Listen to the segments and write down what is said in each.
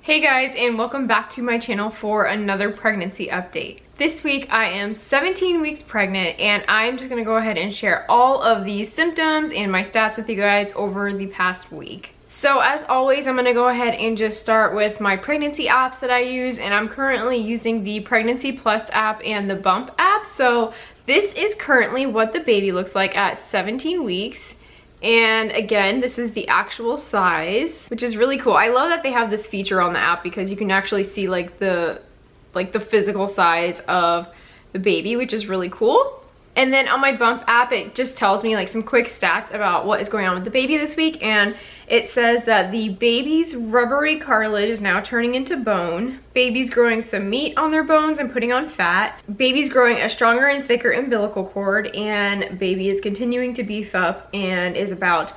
Hey guys, and welcome back to my channel for another pregnancy update. This week I am 17 weeks pregnant, and I'm just gonna go ahead and share all of the symptoms and my stats with you guys over the past week. So as always, I'm gonna go ahead and just start with my pregnancy apps that I use, and I'm currently using the Pregnancy Plus app and the Bump app. So this is currently what the baby looks like at 17 weeks. And again, this is the actual size, which is really cool. I love that they have this feature on the app because you can actually see like the physical size of the baby, which is really cool. And then on my Bump app, it just tells me like some quick stats about what is going on with the baby this week. And it says that the baby's rubbery cartilage is now turning into bone. Baby's growing some meat on their bones and putting on fat. Baby's growing a stronger and thicker umbilical cord. And baby is continuing to beef up and is about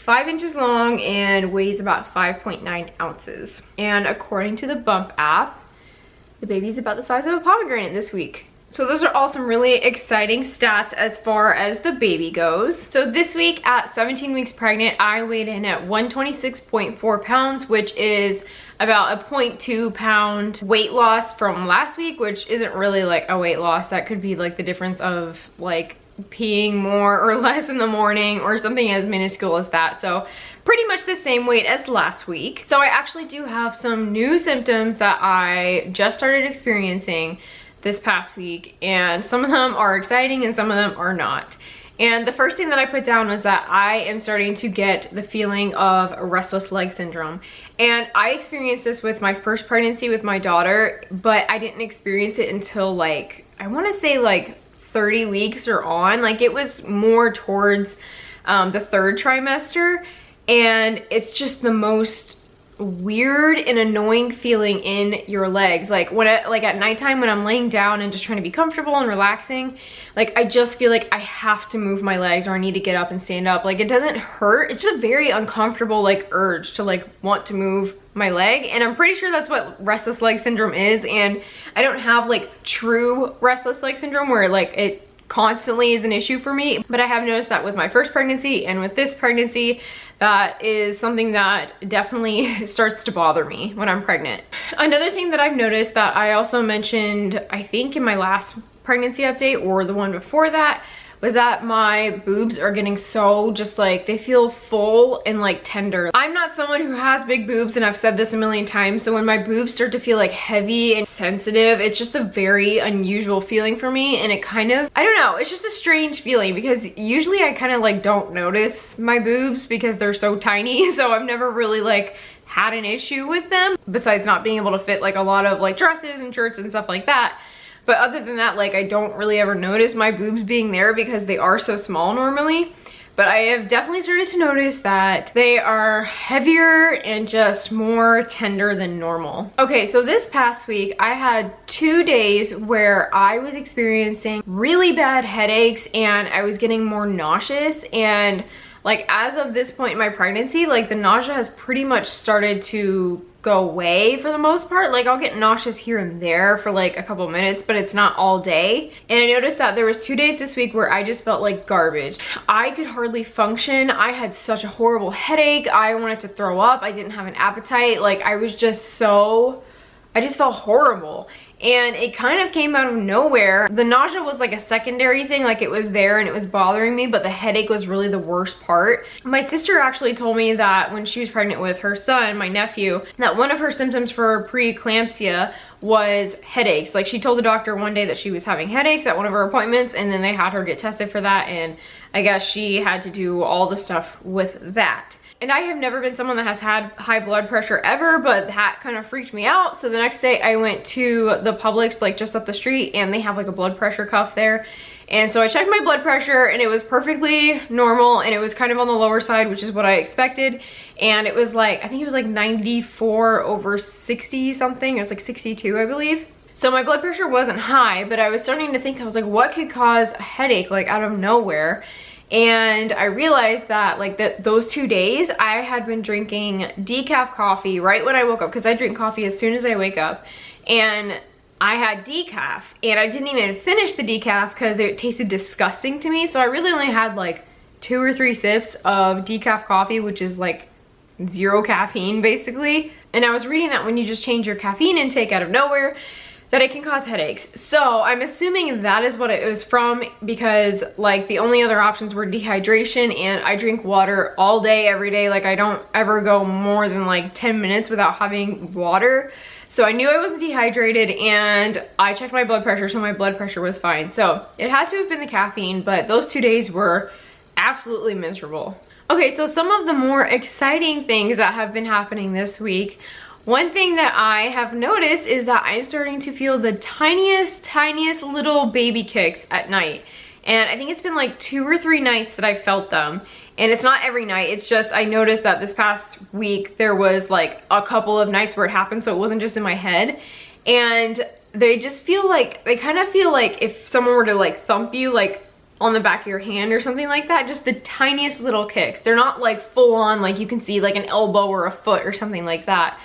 5 inches long and weighs about 5.9 ounces. And according to the Bump app, the baby's about the size of a pomegranate this week. So those are all some really exciting stats as far as the baby goes. So this week at 17 weeks pregnant, I weighed in at 126.4 pounds, which is about a 0.2 pound weight loss from last week, which isn't really like a weight loss. That could be like the difference of like peeing more or less in the morning or something as minuscule as that. So pretty much the same weight as last week. So I actually do have some new symptoms that I just started experiencing this past week, and some of them are exciting and some of them are not. And the first thing that I put down was that I am starting to get the feeling of restless leg syndrome. And I experienced this with my first pregnancy with my daughter, but I didn't experience it until like, I want to say like 30 weeks or on. Like it was more towards the third trimester, and it's just the most weird and annoying feeling in your legs. Like when like at nighttime when I'm laying down and just trying to be comfortable and relaxing, like I just feel like I have to move my legs or I need to get up and stand up. Like it doesn't hurt, it's just a very uncomfortable like urge to like want to move my leg. And I'm pretty sure that's what restless leg syndrome is. And I don't have like true restless leg syndrome where like it constantly is an issue for me, but I have noticed that with my first pregnancy and with this pregnancy, that is something that definitely starts to bother me when I'm pregnant. Another thing that I've noticed that I also mentioned, I think in my last pregnancy update or the one before that, was that my boobs are getting so just like, they feel full and like tender. I'm not someone who has big boobs, and I've said this a million times, so when my boobs start to feel like heavy and sensitive, it's just a very unusual feeling for me. And it kind of, I don't know, it's just a strange feeling because usually I kind of like don't notice my boobs because they're so tiny, so I've never really like had an issue with them besides not being able to fit like a lot of like dresses and shirts and stuff like that. But other than that, like I don't really ever notice my boobs being there because they are so small normally. But I have definitely started to notice that they are heavier and just more tender than normal. Okay, so this past week I had 2 days where I was experiencing really bad headaches and I was getting more nauseous. And like as of this point in my pregnancy, like the nausea has pretty much started to go away for the most part. Like I'll get nauseous here and there for like a couple minutes, but it's not all day. And I noticed that there was 2 days this week where I just felt like garbage. I could hardly function. I had such a horrible headache. I wanted to throw up. I didn't have an appetite. Like I was just so, I just felt horrible. And it kind of came out of nowhere. The nausea was like a secondary thing, like it was there and it was bothering me, but the headache was really the worst part. My sister actually told me that when she was pregnant with her son, my nephew, that one of her symptoms for preeclampsia was headaches. Like she told the doctor one day that she was having headaches at one of her appointments, and then they had her get tested for that, and I guess she had to do all the stuff with that. And I have never been someone that has had high blood pressure ever, but that kind of freaked me out. So the next day I went to the Publix, like just up the street, and they have like a blood pressure cuff there. And so I checked my blood pressure and it was perfectly normal, and it was kind of on the lower side, which is what I expected. And it was like, I think it was like 94/60 something. It was like 62, I believe. So my blood pressure wasn't high, but I was starting to think, I was like, what could cause a headache like out of nowhere? And I realized that like those 2 days I had been drinking decaf coffee right when I woke up, because I drink coffee as soon as I wake up, and I had decaf and I didn't even finish the decaf because it tasted disgusting to me. So I really only had like 2 or 3 sips of decaf coffee, which is like 0 caffeine basically. And I was reading that when you just change your caffeine intake out of nowhere, that it can cause headaches. So I'm assuming that is what it was from, because like the only other options were dehydration, and I drink water all day, every day. Like I don't ever go more than like 10 minutes without having water. So I knew I was dehydrated, and I checked my blood pressure, so my blood pressure was fine. So it had to have been the caffeine, but those 2 days were absolutely miserable. Okay, so some of the more exciting things that have been happening this week. One thing that I have noticed is that I'm starting to feel the tiniest little baby kicks at night. And I think it's been like 2 or 3 nights that I felt them. And it's not every night, it's just I noticed that this past week there was like a couple of nights where it happened, so it wasn't just in my head. And they just feel like, they kind of feel like if someone were to like thump you like on the back of your hand or something like that, just the tiniest little kicks. They're not like full on, like you can see like an elbow or a foot or something like that.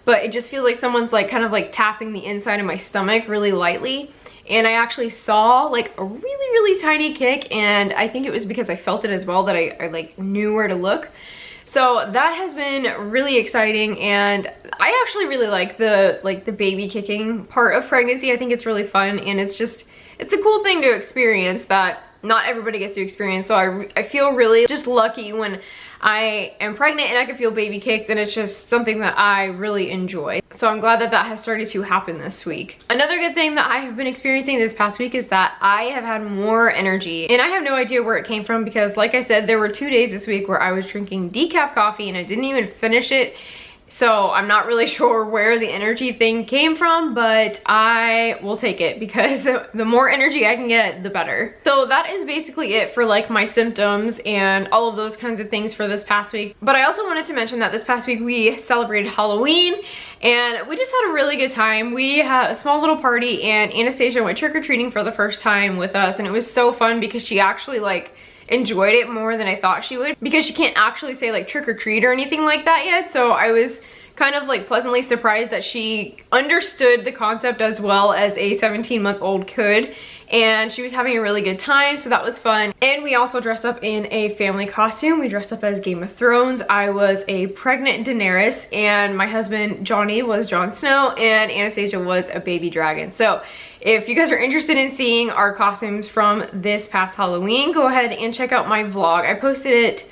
But it just feels like someone's like kind of like tapping the inside of my stomach really lightly. And I actually saw like a really tiny kick, and I think it was because I felt it as well that I like knew where to look. So that has been really exciting, and I actually really like the baby kicking part of pregnancy. I think it's really fun, and it's a cool thing to experience that not everybody gets to experience. So I feel really just lucky when I am pregnant and I can feel baby kicks, and it's just something that I really enjoy. So I'm glad that that has started to happen this week. Another good thing that I have been experiencing this past week is that I have had more energy, and I have no idea where it came from, because like I said, there were 2 days this week where I was drinking decaf coffee and I didn't even finish it. So I'm not really sure where the energy thing came from, but I will take it, because the more energy I can get, the better. So that is basically it for like my symptoms and all of those kinds of things for this past week. But I also wanted to mention that this past week we celebrated Halloween, and we just had a really good time. We had a small little party, and Anastasia went trick-or-treating for the first time with us, and it was so fun because she actually like enjoyed it more than I thought she would, because she can't actually say like trick or treat or anything like that yet. So I was kind of like pleasantly surprised that she understood the concept as well as a 17-month-old could, and she was having a really good time, so that was fun. And we also dressed up in a family costume. We dressed up as Game of Thrones. I was a pregnant Daenerys, and my husband Johnny was Jon Snow, and Anastasia was a baby dragon. So if you guys are interested in seeing our costumes from this past Halloween, go ahead and check out my vlog. I posted it,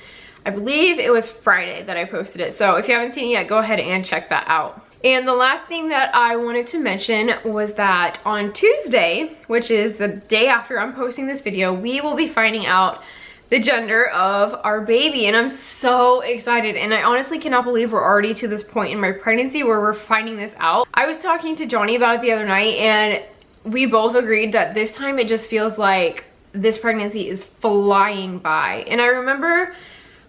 I believe it was Friday that I posted it. So if you haven't seen it yet, go ahead and check that out. And the last thing that I wanted to mention was that on Tuesday, which is the day after I'm posting this video, we will be finding out the gender of our baby, and I'm so excited. And I honestly cannot believe we're already to this point in my pregnancy where we're finding this out. I was talking to Johnny about it the other night, and we both agreed that this time it just feels like this pregnancy is flying by. And I remember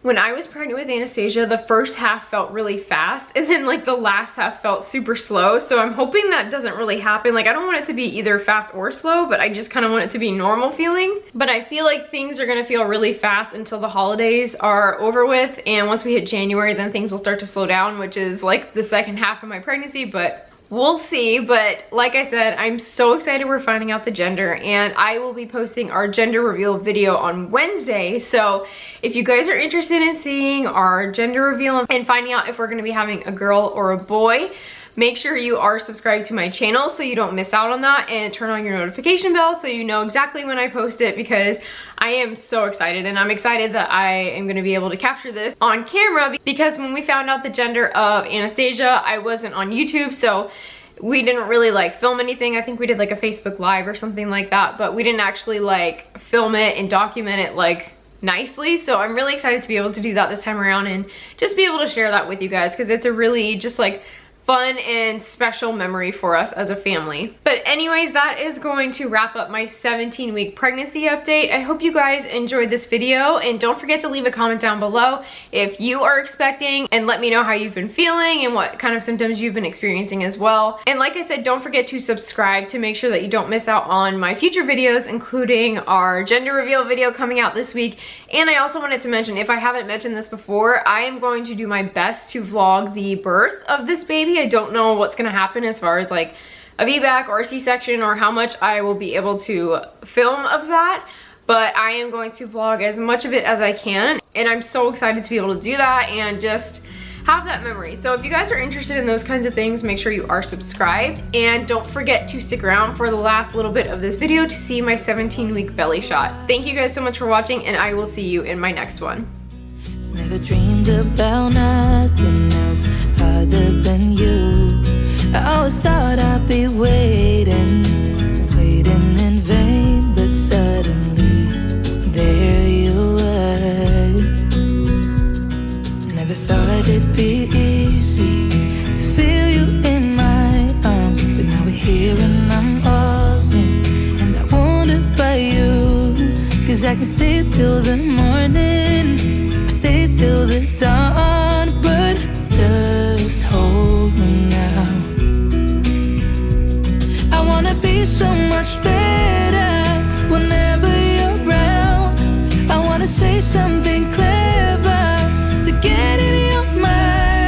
when I was pregnant with Anastasia, the first half felt really fast, and then like the last half felt super slow. So I'm hoping that doesn't really happen. Like I don't want it to be either fast or slow, but I just kind of want it to be normal feeling. But I feel like things are gonna feel really fast until the holidays are over with, and once we hit January, then things will start to slow down, which is like the second half of my pregnancy, but we'll see. But like I said, I'm so excited we're finding out the gender, and I will be posting our gender reveal video on Wednesday. So if you guys are interested in seeing our gender reveal and finding out if we're gonna be having a girl or a boy, make sure you are subscribed to my channel so you don't miss out on that, and turn on your notification bell so you know exactly when I post it, because I am so excited, and I'm excited that I am going to be able to capture this on camera, because when we found out the gender of Anastasia, I wasn't on YouTube, so we didn't really like film anything. I think we did like a Facebook Live or something like that, but we didn't actually like film it and document it like nicely. So I'm really excited to be able to do that this time around and just be able to share that with you guys, because it's a really just like fun and special memory for us as a family. But anyways, that is going to wrap up my 17-week pregnancy update. I hope you guys enjoyed this video, and don't forget to leave a comment down below if you are expecting, and let me know how you've been feeling and what kind of symptoms you've been experiencing as well. And like I said, don't forget to subscribe to make sure that you don't miss out on my future videos, including our gender reveal video coming out this week. And I also wanted to mention, if I haven't mentioned this before, I am going to do my best to vlog the birth of this baby. I don't know what's gonna happen as far as like a VBAC or a C-section, or how much I will be able to film of that, but I am going to vlog as much of it as I can, and I'm so excited to be able to do that and just have that memory. So if you guys are interested in those kinds of things, make sure you are subscribed, and don't forget to stick around for the last little bit of this video to see my 17-week belly shot. Thank you guys so much for watching, and I will see you in my next one. Never dreamed about nothing else other than you. I always thought I'd be waiting in vain, but suddenly there you were. Never thought it'd be easy to feel you in my arms, but now we're here and I'm all in, and I wonder by you, 'cause I can stay till the morning, or stay till the dawn.